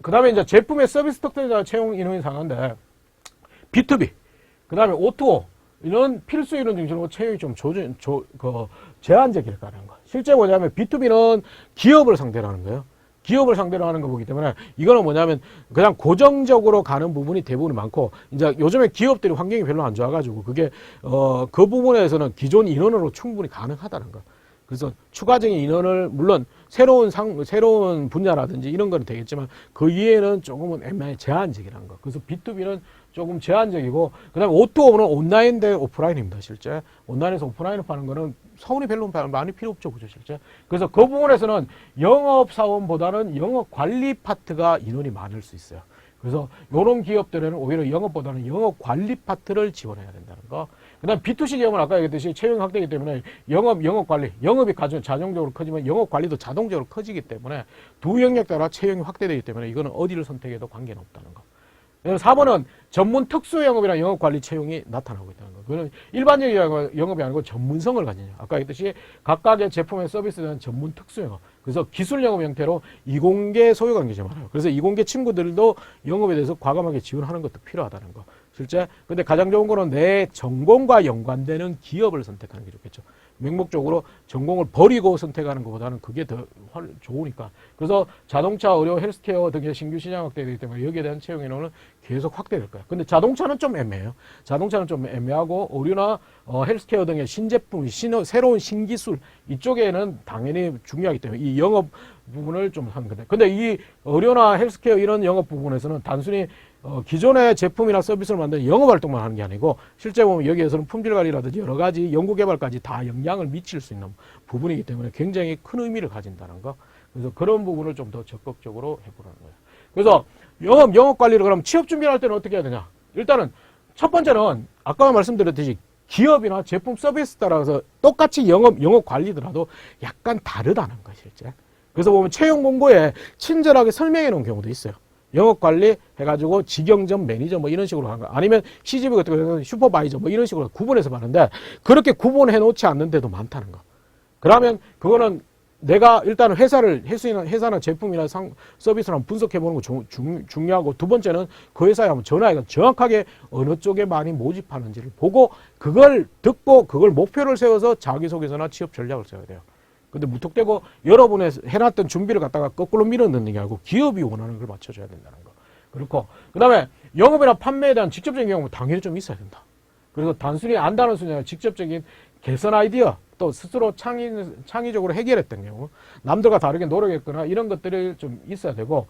그 다음에 이제 제품의 서비스 특성자 채용 인원이 상한데, B2B, 그 다음에 O2O, 이런 필수 인원 중심으로 채용이 좀 제한적이라는 거. 실제 뭐냐면 B2B는 기업을 상대로 하는 거예요. 기업을 상대로 하는 거기 때문에 이거는 뭐냐면 그냥 고정적으로 가는 부분이 대부분 많고, 이제 요즘에 기업들이 환경이 별로 안 좋아가지고 그게 그 부분에서는 기존 인원으로 충분히 가능하다는 거. 그래서 추가적인 인원을 물론 새로운 분야라든지 이런 거는 되겠지만 그 이외에는 조금은 애매하게 제한적이라는 거. 그래서 B2B는 조금 제한적이고, 그다음에 O2O는 온라인 대 오프라인입니다. 실제 온라인에서 오프라인을 파는 거는 서운이 별로 많이 필요 없죠, 그죠, 실제. 그래서 그 부분에서는 영업사원보다는 영업관리 파트가 인원이 많을 수 있어요. 그래서 이런 기업들에는 오히려 영업보다는 영업관리 파트를 지원해야 된다는 거. 그 다음 B2C 기업은 아까 얘기했듯이 채용 확대이기 때문에 영업관리, 영업이 자동적으로 커지면 영업관리도 자동적으로 커지기 때문에 두 영역 따라 채용이 확대되기 때문에 이거는 어디를 선택해도 관계는 없다는 거. 4번은 전문 특수 영업이나 영업관리 채용이 나타나고 있다는 거. 그거는 일반적인 영업이 아니고 전문성을 가진, 아까 했듯이 각각의 제품의 서비스에 대한 전문 특수 영업. 그래서 기술 영업 형태로 이공계 소유관계자 많아요. 그래서 이공계 친구들도 영업에 대해서 과감하게 지원하는 것도 필요하다는 거. 실제. 근데 가장 좋은 거는 내 전공과 연관되는 기업을 선택하는 게 좋겠죠. 맹목적으로 전공을 버리고 선택하는 것보다는 그게 더 좋으니까. 그래서 자동차, 의료, 헬스케어 등의 신규 시장 확대되기 때문에 여기에 대한 채용 인원은 계속 확대될 거예요. 근데 자동차는 좀 애매해요. 자동차는 좀 애매하고 의료나 헬스케어 등의 신제품, 새로운 신기술 이쪽에는 당연히 중요하기 때문에 이 영업 부분을 좀 하는 건데. 근데 이 의료나 헬스케어 이런 영업 부분에서는 단순히 기존의 제품이나 서비스를 만드는 영업 활동만 하는 게 아니고 실제 보면 여기에서는 품질 관리라든지 여러 가지 연구 개발까지 다 영향을 미칠 수 있는 부분이기 때문에 굉장히 큰 의미를 가진다는 거. 그래서 그런 부분을 좀 더 적극적으로 해보라는 거예요. 그래서 영업 관리를 그럼 취업 준비를 할 때는 어떻게 해야 되냐? 일단은 첫 번째는 아까 말씀드렸듯이 기업이나 제품 서비스 따라서 똑같이 영업 관리더라도 약간 다르다는 거 실제. 그래서 보면 채용 공고에 친절하게 설명해 놓은 경우도 있어요. 영업관리 해가지고 직영점 매니저 뭐 이런 식으로 한 거. 아니면 CGV 같은 경우는 슈퍼바이저 뭐 이런 식으로 구분해서 하는데 그렇게 구분해 놓지 않는 데도 많다는 거. 그러면 그거는 내가 일단은 회사나 제품이나 서비스를 한번 분석해 보는 거 중요하고, 두 번째는 그 회사에 한번 전화해서 정확하게 어느 쪽에 많이 모집하는지를 보고 그걸 듣고 그걸 목표를 세워서 자기소개서나 취업 전략을 세워야 돼요. 근데 무턱대고 여러분의 해놨던 준비를 갖다가 거꾸로 밀어넣는 게 아니고 기업이 원하는 걸 맞춰줘야 된다는 거. 그렇고, 그 다음에 영업이나 판매에 대한 직접적인 경험은 당연히 좀 있어야 된다. 그래서 단순히 안다는 순간 직접적인 개선 아이디어, 또 스스로 창의적으로 해결했던 경우, 남들과 다르게 노력했거나 이런 것들이 좀 있어야 되고,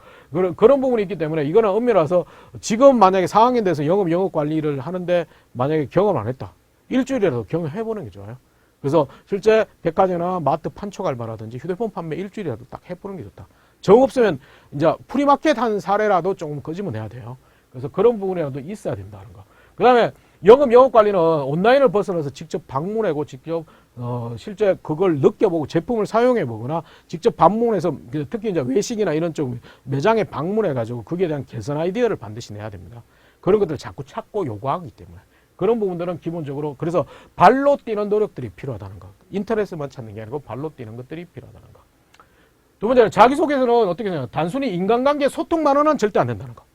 그런 부분이 있기 때문에 이거는 엄밀해서 지금 만약에 4학년 돼서 영업 관리를 하는데 만약에 경험 안 했다. 일주일이라도 경험해보는 게 좋아요. 그래서 실제 백화점이나 마트 판촉 알바라든지 휴대폰 판매 일주일이라도 딱 해보는 게 좋다. 정 없으면 이제 프리마켓 한 사례라도 조금 거짓말해야 돼요. 그래서 그런 부분이라도 있어야 된다는 거. 그 다음에 영업 관리는 온라인을 벗어나서 직접 방문하고 직접 실제 그걸 느껴보고 제품을 사용해 보거나 직접 방문해서 특히 이제 외식이나 이런 쪽 매장에 방문해 가지고 거기에 대한 개선 아이디어를 반드시 내야 됩니다. 그런 것들을 자꾸 찾고 요구하기 때문에. 그런 부분들은 기본적으로 그래서 발로 뛰는 노력들이 필요하다는 거. 인터넷만 찾는 게 아니고 발로 뛰는 것들이 필요하다는 거. 두 번째는 자기소개서는 어떻게 생각해요? 단순히 인간관계 소통만으로는 절대 안 된다는 거.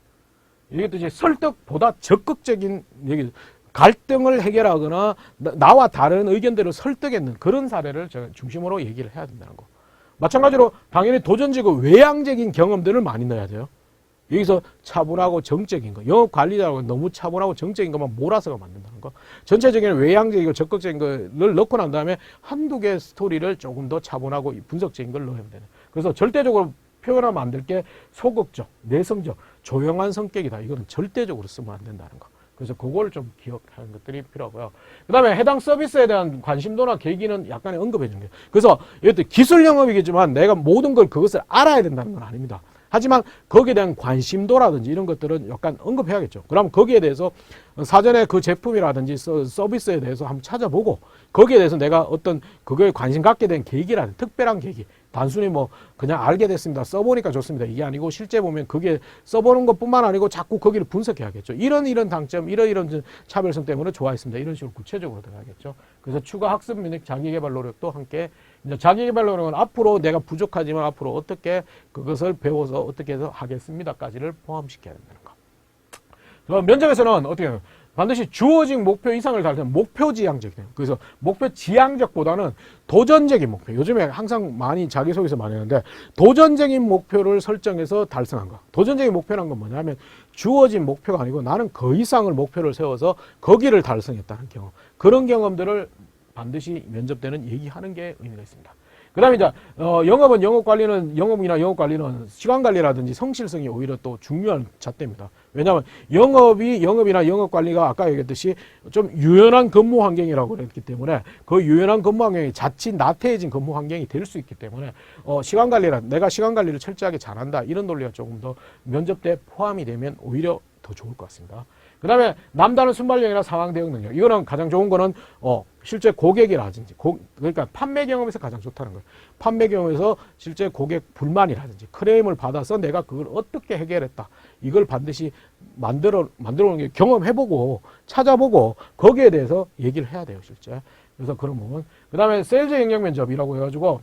이것도 이제 설득보다 적극적인 갈등을 해결하거나 나와 다른 의견들을 설득했는 그런 사례를 중심으로 얘기를 해야 된다는 거. 마찬가지로 당연히 도전적이고 외향적인 경험들을 많이 넣어야 돼요. 여기서 차분하고 정적인 거, 영업관리자라고 너무 차분하고 정적인 것만 몰아서가 만든다는 거. 전체적인 외향적이고 적극적인 거를 넣고 난 다음에 한두 개의 스토리를 조금 더 차분하고 분석적인 걸 넣으면 되는. 그래서 절대적으로 표현하면 안 될 게 소극적, 내성적, 조용한 성격이다. 이거는 절대적으로 쓰면 안 된다는 거. 그래서 그걸 좀 기억하는 것들이 필요하고요. 그 다음에 해당 서비스에 대한 관심도나 계기는 약간의 언급해 주는 거예요. 그래서 이것도 기술 영업이겠지만 내가 모든 걸 그것을 알아야 된다는 건 아닙니다. 하지만 거기에 대한 관심도라든지 이런 것들은 약간 언급해야겠죠. 그럼 거기에 대해서 사전에 그 제품이라든지 서비스에 대해서 한번 찾아보고 거기에 대해서 내가 어떤 그거에 관심 갖게 된 계기라는 특별한 계기. 단순히 뭐 그냥 알게 됐습니다. 써보니까 좋습니다. 이게 아니고 실제 보면 그게 써보는 것뿐만 아니고 자꾸 거기를 분석해야겠죠. 이런 장점, 이런 차별성 때문에 좋아했습니다. 이런 식으로 구체적으로 들어가겠죠. 그래서 추가 학습 및 자기개발 노력도 함께 이제 자기개발 노력은 앞으로 내가 부족하지만 앞으로 어떻게 그것을 배워서 어떻게 해서 하겠습니다까지를 포함시켜야 된다는 거. 면접에서는 어떻게 해요? 반드시 주어진 목표 이상을 달성하는 목표지향적이에요. 그래서 목표지향적보다는 도전적인 목표. 요즘에 항상 많이 자기소개서 많이 하는데 도전적인 목표를 설정해서 달성한 거. 도전적인 목표란 건 뭐냐면 주어진 목표가 아니고 나는 그 이상을 목표를 세워서 거기를 달성했다는 경험. 그런 경험들을 반드시 면접 때는 얘기하는 게 의미가 있습니다. 그 다음에 이제, 영업은 영업이나 영업관리는 시간관리라든지 성실성이 오히려 또 중요한 잣대입니다. 왜냐하면 영업이나 영업관리가 아까 얘기했듯이 좀 유연한 근무 환경이라고 그랬기 때문에 그 유연한 근무 환경이 자칫 나태해진 근무 환경이 될 수 있기 때문에, 내가 시간관리를 철저하게 잘한다. 이런 논리가 조금 더 면접 때 포함이 되면 오히려 더 좋을 것 같습니다. 그 다음에 남다른 순발력이나 상황 대응 능력. 이거는 가장 좋은 거는 실제 고객이라든지 그러니까 판매 경험에서 가장 좋다는 거예요. 판매 경험에서 실제 고객 불만이라든지 크레임을 받아서 내가 그걸 어떻게 해결했다. 이걸 반드시 만들어 놓은 게 경험해보고 찾아보고 거기에 대해서 얘기를 해야 돼요, 실제. 그래서 그런 부분. 그 다음에 세일즈 영역 면접이라고 해가지고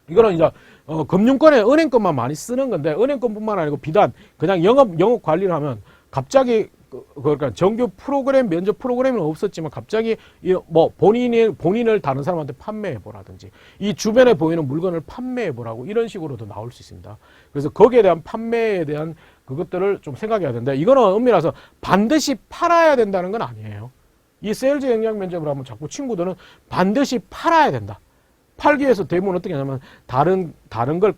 이거는 이제 금융권에 은행권만 많이 쓰는 건데 은행권뿐만 아니고 비단 그냥 영업 관리를 하면 갑자기 그러니까 정규 프로그램 면접 프로그램은 없었지만 갑자기 뭐 본인을 다른 사람한테 판매해 보라든지 이 주변에 보이는 물건을 판매해 보라고 이런 식으로도 나올 수 있습니다. 그래서 거기에 대한 판매에 대한 그것들을 좀 생각해야 되는데 이거는 엄밀해서 반드시 팔아야 된다는 건 아니에요. 이 세일즈 영역 면접을 하면 자꾸 친구들은 반드시 팔아야 된다. 팔기 위해서 대부분 어떻게 하냐면 다른 걸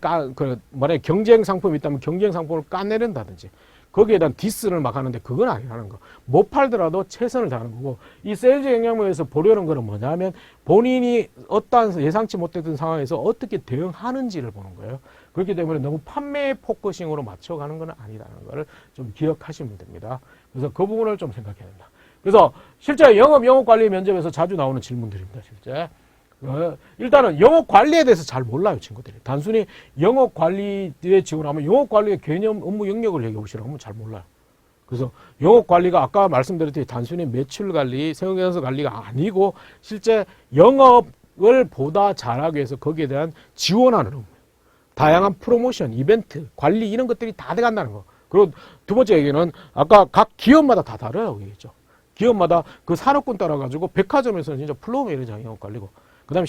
만약에 경쟁 상품이 있다면 경쟁 상품을 까내린다든지 거기에 대한 디스를 막 하는데 그건 아니라는 거. 못 팔더라도 최선을 다하는 거고 이 세일즈 영역에서 보려는 거는 뭐냐면 본인이 어떠한 예상치 못했던 상황에서 어떻게 대응하는지를 보는 거예요. 그렇기 때문에 너무 판매 포커싱으로 맞춰가는 건 아니라는 걸 좀 기억하시면 됩니다. 그래서 그 부분을 좀 생각해야 된다. 그래서 실제 영업관리 면접에서 자주 나오는 질문들입니다. 실제. 일단은 영업관리에 대해서 잘 몰라요, 친구들이. 단순히 영업관리에 지원하면 영업관리의 개념, 업무 영역을 얘기해 보시라고 하면 잘 몰라요. 그래서 영업관리가 아까 말씀드렸듯이 단순히 매출관리, 생업연수 관리가 아니고 실제 영업을 보다 잘하기 위해서 거기에 대한 지원하는 업무. 다양한 프로모션, 이벤트, 관리 이런 것들이 다 돼간다는 거. 그리고 두 번째 얘기는 아까 각 기업마다 다 다르다고 얘기했죠. 기업마다 그 산업군 따라가지고 백화점에서는 진짜 플로어 매니저 영업관리고 그 다음에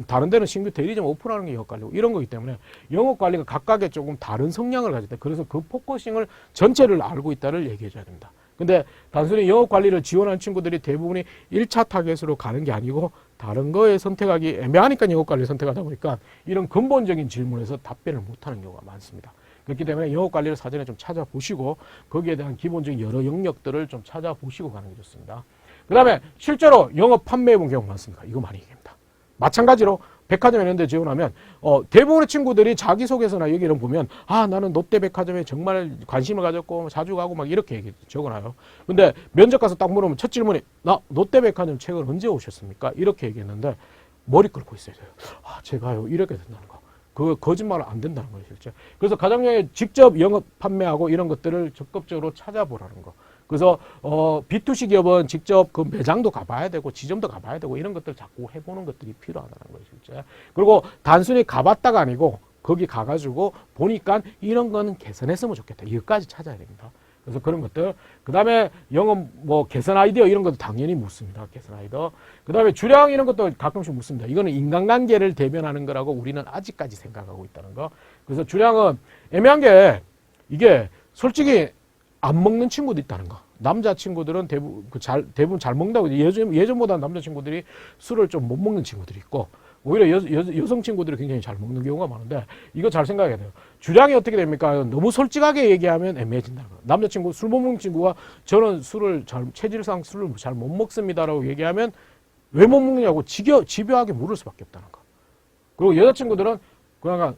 다른 데는 신규 대리점 오픈하는 게 영업관리고 이런 거기 때문에 영업관리가 각각의 조금 다른 성향을 가질 때 그래서 그 포커싱을 전체를 알고 있다를 얘기해 줘야 됩니다. 근데 단순히 영업관리를 지원하는 친구들이 대부분이 1차 타겟으로 가는 게 아니고 다른 거에 선택하기 애매하니까 영업관리를 선택하다 보니까 이런 근본적인 질문에서 답변을 못하는 경우가 많습니다. 그렇기 때문에 영업관리를 사전에 좀 찾아보시고 거기에 대한 기본적인 여러 영역들을 좀 찾아보시고 가는 게 좋습니다. 그 다음에 실제로 영업 판매해 본 경우 많습니다. 이거 많이 얘기합니다. 마찬가지로 백화점 이런 데 지원하면 대부분의 친구들이 자기소개서나 여기를 보면 나는 롯데백화점에 정말 관심을 가졌고 자주 가고 막 이렇게 적어놔요. 근데 면접 가서 딱 물으면 첫 질문이 나 롯데백화점 최근 언제 오셨습니까? 이렇게 얘기했는데 머리 긁고 있어요. 제가요 이렇게 된다는 거. 그 거짓말은 안 된다는 거예요, 실제. 그래서 가장용에 직접 영업 판매하고 이런 것들을 적극적으로 찾아보라는 거. 그래서 B2C 기업은 직접 그 매장도 가봐야 되고 지점도 가봐야 되고 이런 것들 자꾸 해보는 것들이 필요하다는 거예요, 실제. 그리고 단순히 가봤다가 아니고 거기 가가지고 보니까 이런 거는 개선했으면 좋겠다. 이것까지 찾아야 됩니다. 그래서 그런 것들. 그 다음에 영업 개선 아이디어 이런 것도 당연히 묻습니다. 개선 아이디어. 그 다음에 주량 이런 것도 가끔씩 묻습니다. 이거는 인간관계를 대변하는 거라고 우리는 아직까지 생각하고 있다는 거. 그래서 주량은 애매한 게 이게 솔직히 안 먹는 친구도 있다는 거. 남자 친구들은 대부분 잘 먹는다고. 예전보다 남자 친구들이 술을 좀 못 먹는 친구들이 있고, 오히려 여성 친구들이 굉장히 잘 먹는 경우가 많은데, 이거 잘 생각해야 돼요. 주량이 어떻게 됩니까? 너무 솔직하게 얘기하면 애매해진다는 거. 남자친구, 술 못 먹는 친구가 저는 체질상 술을 잘 못 먹습니다라고 얘기하면 왜 못 먹느냐고 집요하게 물을 수밖에 없다는 거. 그리고 여자친구들은 그냥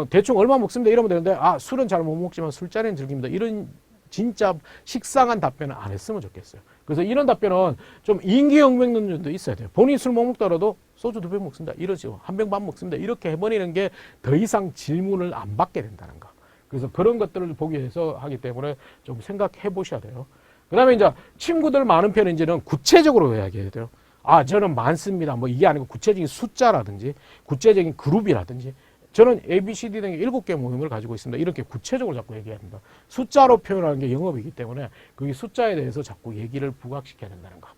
대충 얼마 먹습니다 이러면 되는데, 술은 잘 못 먹지만 술자리는 즐깁니다. 이런 진짜 식상한 답변을 안 했으면 좋겠어요. 그래서 이런 답변은 좀 인기응변론도 있어야 돼요. 본인이 술 못 먹더라도 소주 2병 먹습니다. 이러죠. 1병 반 먹습니다. 이렇게 해버리는 게 더 이상 질문을 안 받게 된다는 거. 그래서 그런 것들을 보기 위해서 하기 때문에 좀 생각해 보셔야 돼요. 그 다음에 이제 친구들 많은 편인지는 구체적으로 이야기해야 돼요. 아, 저는 많습니다. 뭐 이게 아니고 구체적인 숫자라든지 구체적인 그룹이라든지 저는 ABCD 등의 7개 모임을 가지고 있습니다. 이렇게 구체적으로 자꾸 얘기해야 된다. 숫자로 표현하는 게 영업이기 때문에 그 숫자에 대해서 자꾸 얘기를 부각시켜야 된다는 거.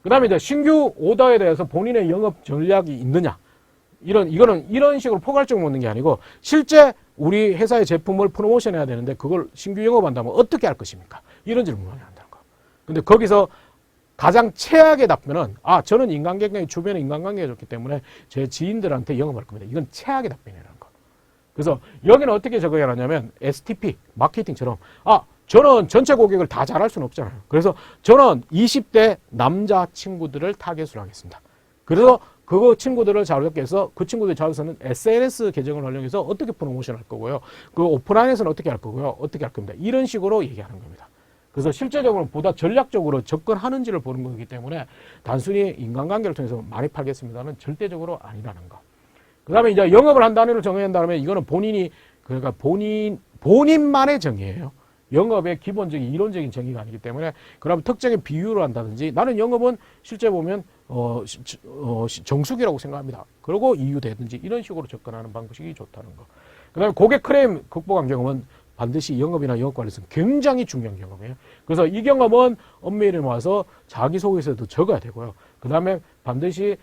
그 다음에 이제 신규 오더에 대해서 본인의 영업 전략이 있느냐. 이거는 이런 식으로 포괄적으로 묻는 게 아니고 실제 우리 회사의 제품을 프로모션 해야 되는데 그걸 신규 영업한다면 어떻게 할 것입니까? 이런 질문을 한다는 거. 근데 거기서 가장 최악의 답변은 아, 저는 인간관계, 주변에 인간관계가 좋기 때문에 제 지인들한테 영업할 겁니다. 이건 최악의 답변이라는 거. 그래서 여기는 어떻게 적어야 하냐면 STP, 마케팅처럼 아, 저는 전체 고객을 다 잘할 수는 없잖아요. 그래서 저는 20대 남자 친구들을 타겟으로 하겠습니다. 그래서 그 친구들을 자유롭게 해서 그 친구들 자유로서는 SNS 계정을 활용해서 어떻게 프로모션 할 거고요. 그 오프라인에서는 어떻게 할 거고요. 어떻게 할 겁니다. 이런 식으로 얘기하는 겁니다. 그래서 실제적으로 보다 전략적으로 접근하는지를 보는 거기 때문에 단순히 인간관계를 통해서 많이 팔겠습니다는 절대적으로 아니라는 거. 그 다음에 이제 영업을 한 단위를 정해야 한다면 이거는 그러니까 본인만의 정의예요. 영업의 기본적인 이론적인 정의가 아니기 때문에 그러면 특정의 비유를 한다든지 나는 영업은 실제 보면 정수기라고 생각합니다. 그리고 이유되든지 이런 식으로 접근하는 방식이 좋다는 거. 그 다음에 고객 클레임 극복한 경험은 반드시 영업이나 영업관리에서 굉장히 중요한 경험이에요. 그래서 이 경험은 엄밀히 와서 자기소개서에도 적어야 되고요. 그 다음에 반드시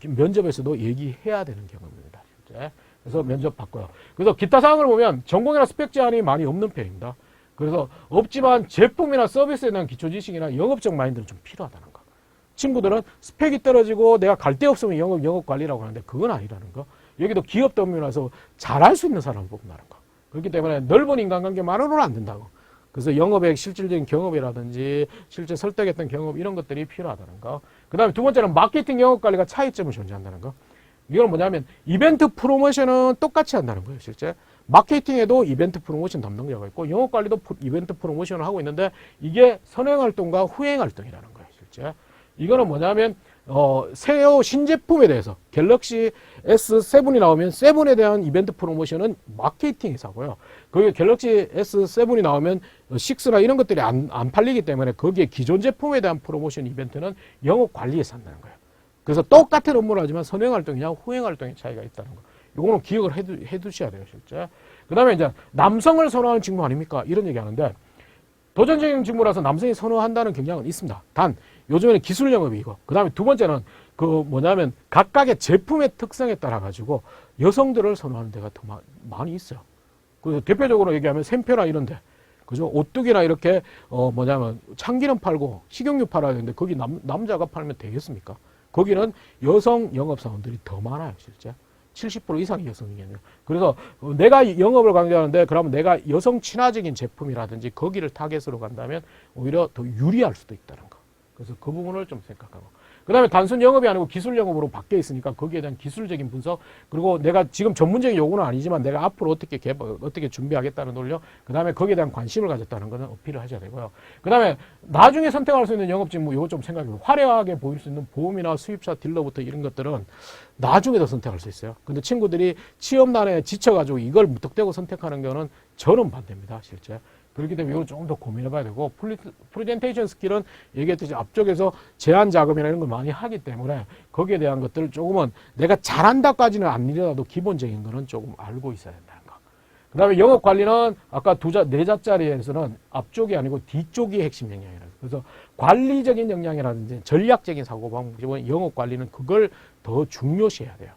면접에서도 얘기해야 되는 경험입니다. 실제. 그래서 면접 받고요. 그래서 기타 사항을 보면 전공이나 스펙 제한이 많이 없는 편입니다. 그래서 없지만 제품이나 서비스에 대한 기초 지식이나 영업적 마인드는 좀 필요하다는 거. 친구들은 스펙이 떨어지고 내가 갈 데 없으면 영업 관리라고 하는데 그건 아니라는 거. 여기도 기업 도면에서 잘할 수 있는 사람을 뽑는다는 거. 그렇기 때문에 넓은 인간관계만으로는 안 된다고. 그래서 영업의 실질적인 경험이라든지 실제 설득했던 경험 이런 것들이 필요하다는 거. 그 다음에 두 번째는 마케팅 영업 관리가 차이점을 존재한다는 거. 이건 뭐냐면 이벤트 프로모션은 똑같이 한다는 거예요. 실제 마케팅에도 이벤트 프로모션 담당자가 있고 영업 관리도 이벤트 프로모션을 하고 있는데 이게 선행 활동과 후행 활동이라는 거예요. 실제 이거는 뭐냐면 새로 신제품에 대해서 갤럭시 S7이 나오면 7에 대한 이벤트 프로모션은 마케팅에서 하고요. 거기에 갤럭시 S7이 나오면 6나 이런 것들이 안 팔리기 때문에 거기에 기존 제품에 대한 프로모션 이벤트는 영업 관리에서 한다는 거예요. 그래서 똑같은 업무를 하지만 선행 활동이냐 후행 활동의 차이가 있다는 거. 이거는 기억을 해두셔야 돼요, 실제. 그 다음에 이제 남성을 선호하는 직무 아닙니까? 이런 얘기 하는데 도전적인 직무라서 남성이 선호한다는 경향은 있습니다. 단 요즘에는 기술 영업이고 그 다음에 두 번째는 뭐냐면 각각의 제품의 특성에 따라 가지고 여성들을 선호하는 데가 더 많이 있어요. 그 대표적으로 얘기하면 샘표나 이런데 그죠? 오뚜기나 이렇게 뭐냐면 참기름 팔고 식용유 팔아야 되는데 거기 남자가 팔면 되겠습니까? 거기는 여성 영업사원들이 더 많아요, 실제. 70% 이상이 여성이겠네요. 그래서 내가 영업을 강조하는데 그러면 내가 여성 친화적인 제품이라든지 거기를 타겟으로 간다면 오히려 더 유리할 수도 있다는 거. 그래서 그 부분을 좀 생각하고. 그 다음에 단순 영업이 아니고 기술 영업으로 바뀌어 있으니까 거기에 대한 기술적인 분석, 그리고 내가 지금 전문적인 요구는 아니지만 내가 앞으로 어떻게 준비하겠다는 논력, 그 다음에 거기에 대한 관심을 가졌다는 것은 어필을 하셔야 되고요. 그 다음에 나중에 선택할 수 있는 영업 직무, 이거 좀 생각해보고, 화려하게 보일 수 있는 보험이나 수입사 딜러부터 이런 것들은 나중에 더 선택할 수 있어요. 근데 친구들이 취업난에 지쳐가지고 이걸 무턱대고 선택하는 거는 저는 반대입니다, 실제. 그렇기 때문에 이건 좀 더 고민해봐야 되고, 프레젠테이션 스킬은 얘기했듯이 앞쪽에서 제안 작업이나 이런 걸 많이 하기 때문에 거기에 대한 것들을 조금은 내가 잘한다까지는 아니더라도 기본적인 거는 조금 알고 있어야 된다는 거. 그 다음에 영업 관리는 아까 네 자짜리에서는 앞쪽이 아니고 뒤쪽이 핵심 역량이라서. 그래서 관리적인 역량이라든지 전략적인 사고방식은 영업 관리는 그걸 더 중요시해야 돼요.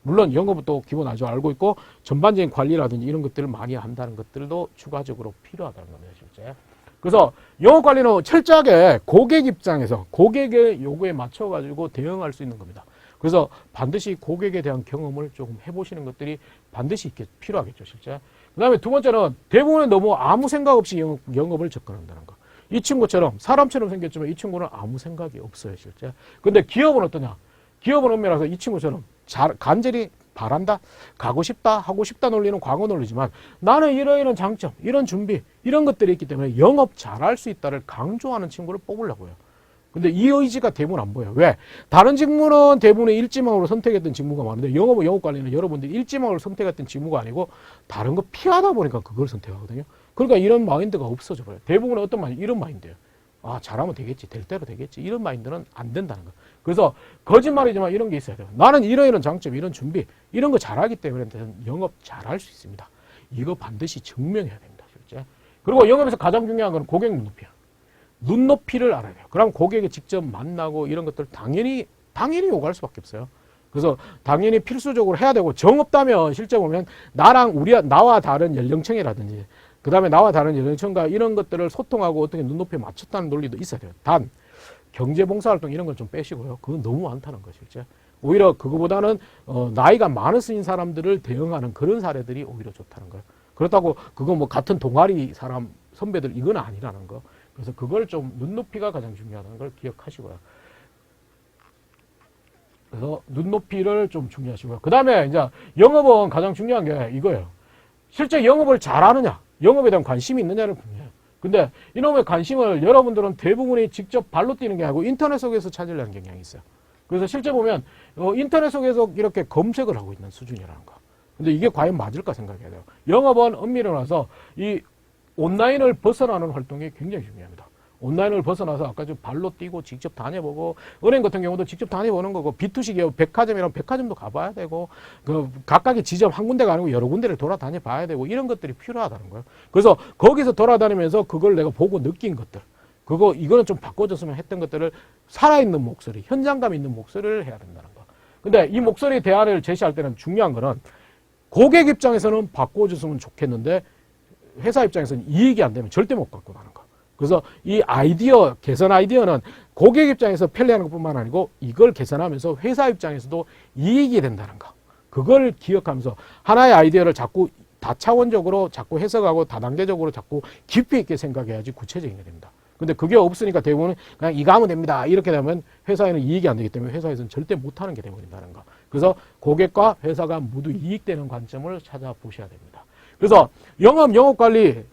물론 영업도 기본 아주 알고 있고 전반적인 관리라든지 이런 것들을 많이 한다는 것들도 추가적으로 필요하다는 겁니다, 실제. 그래서 영업 관리는 철저하게 고객 입장에서 고객의 요구에 맞춰가지고 대응할 수 있는 겁니다. 그래서 반드시 고객에 대한 경험을 조금 해보시는 것들이 반드시 필요하겠죠, 실제. 그 다음에 두 번째는 대부분은 너무 아무 생각 없이 영업을 접근한다는 거. 이 친구처럼 사람처럼 생겼지만 이 친구는 아무 생각이 없어요, 실제. 근데 기업은 어떠냐? 기업은 엄밀해서 이 친구처럼 간절히 바란다, 가고 싶다, 하고 싶다 논리는 과거 논리지만 나는 이런 장점, 이런 준비, 이런 것들이 있기 때문에 영업 잘할 수 있다를 강조하는 친구를 뽑으려고요. 근데 이 의지가 대부분 안 보여요. 왜? 다른 직무는 대부분의 일지망으로 선택했던 직무가 많은데 영업은 영업관리는 여러분들이 일지망으로 선택했던 직무가 아니고 다른 거 피하다 보니까 그걸 선택하거든요. 그러니까 이런 마인드가 없어져 버려요. 대부분은 어떤 마인드? 이런 마인드예요. 아, 잘하면 되겠지. 될 대로 되겠지. 이런 마인드는 안 된다는 거. 그래서 거짓말이지만 이런 게 있어야 돼요. 나는 이런 장점, 이런 준비, 이런 거 잘하기 때문에 영업 잘할 수 있습니다. 이거 반드시 증명해야 됩니다. 실제. 그리고 영업에서 가장 중요한 건 고객 눈높이야. 눈높이를 알아야 돼요. 그럼 고객이 직접 만나고 이런 것들 당연히 요구할 수밖에 없어요. 그래서 당연히 필수적으로 해야 되고 정 없다면 실제 보면 나와 다른 연령층이라든지 그 다음에 나와 다른 연령층과 이런 것들을 소통하고 어떻게 눈높이에 맞췄다는 논리도 있어야 돼요. 단 경제봉사활동 이런 걸 좀 빼시고요. 그건 너무 많다는 거 실제. 오히려 그거보다는 나이가 많으신 사람들을 대응하는 그런 사례들이 오히려 좋다는 거예요. 그렇다고 그거 뭐 같은 동아리 사람 선배들 이건 아니라는 거. 그래서 그걸 좀 눈높이가 가장 중요하다는 걸 기억하시고요. 그래서 눈높이를 좀 중요하시고요. 그 다음에 이제 영업은 가장 중요한 게 이거예요. 실제 영업을 잘하느냐, 영업에 대한 관심이 있느냐를 보면. 근데 이놈의 관심을 여러분들은 대부분이 직접 발로 뛰는 게 아니고 인터넷 속에서 찾으려는 경향이 있어요. 그래서 실제 보면 인터넷 속에서 이렇게 검색을 하고 있는 수준이라는 거. 근데 이게 과연 맞을까 생각해야 돼요. 영업은 엄밀히 나서 이 온라인을 벗어나는 활동이 굉장히 중요합니다. 온라인을 벗어나서 아까 좀 발로 뛰고 직접 다녀보고 은행 같은 경우도 직접 다녀보는 거고 B2C 기업 백화점이랑 백화점도 가봐야 되고 그 각각의 지점 한 군데가 아니고 여러 군데를 돌아다녀 봐야 되고 이런 것들이 필요하다는 거예요. 그래서 거기서 돌아다니면서 그걸 내가 보고 느낀 것들 이거는 좀 바꿔줬으면 했던 것들을 살아있는 목소리, 현장감 있는 목소리를 해야 된다는 거. 근데 이 목소리 대안을 제시할 때는 중요한 거는 고객 입장에서는 바꿔줬으면 좋겠는데 회사 입장에서는 이익이 안 되면 절대 못 갖고 가는 거. 그래서 이 아이디어, 개선 아이디어는 고객 입장에서 편리하는 것뿐만 아니고 이걸 개선하면서 회사 입장에서도 이익이 된다는 거. 그걸 기억하면서 하나의 아이디어를 자꾸 다차원적으로 자꾸 해석하고 다단계적으로 자꾸 깊이 있게 생각해야지 구체적인 게 됩니다. 근데 그게 없으니까 대부분은 그냥 이거 하면 됩니다. 이렇게 되면 회사에는 이익이 안 되기 때문에 회사에서는 절대 못하는 게 되어버린다는 거. 그래서 고객과 회사가 모두 이익되는 관점을 찾아보셔야 됩니다. 그래서 영업관리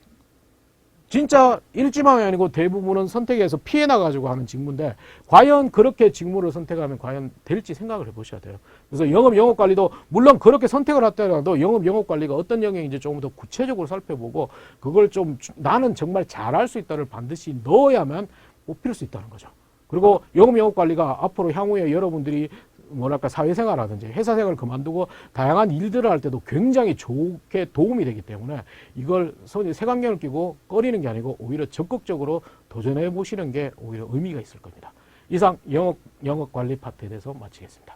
진짜 일지망이 아니고 대부분은 선택해서 피해 나가지고 하는 직무인데 과연 그렇게 직무를 선택하면 과연 될지 생각을 해보셔야 돼요. 그래서 영업관리도 물론 그렇게 선택을 하더라도 영업관리가 어떤 영역인지 조금 더 구체적으로 살펴보고 그걸 좀 나는 정말 잘할 수 있다를 반드시 넣어야만 뽑힐 수 있다는 거죠. 그리고 영업관리가 앞으로 향후에 여러분들이 뭐랄까 사회생활하든지 회사생활을 그만두고 다양한 일들을 할 때도 굉장히 좋게 도움이 되기 때문에 이걸 색안경을 끼고 꺼리는 게 아니고 오히려 적극적으로 도전해 보시는 게 오히려 의미가 있을 겁니다. 이상 영업관리 파트에 대해서 마치겠습니다.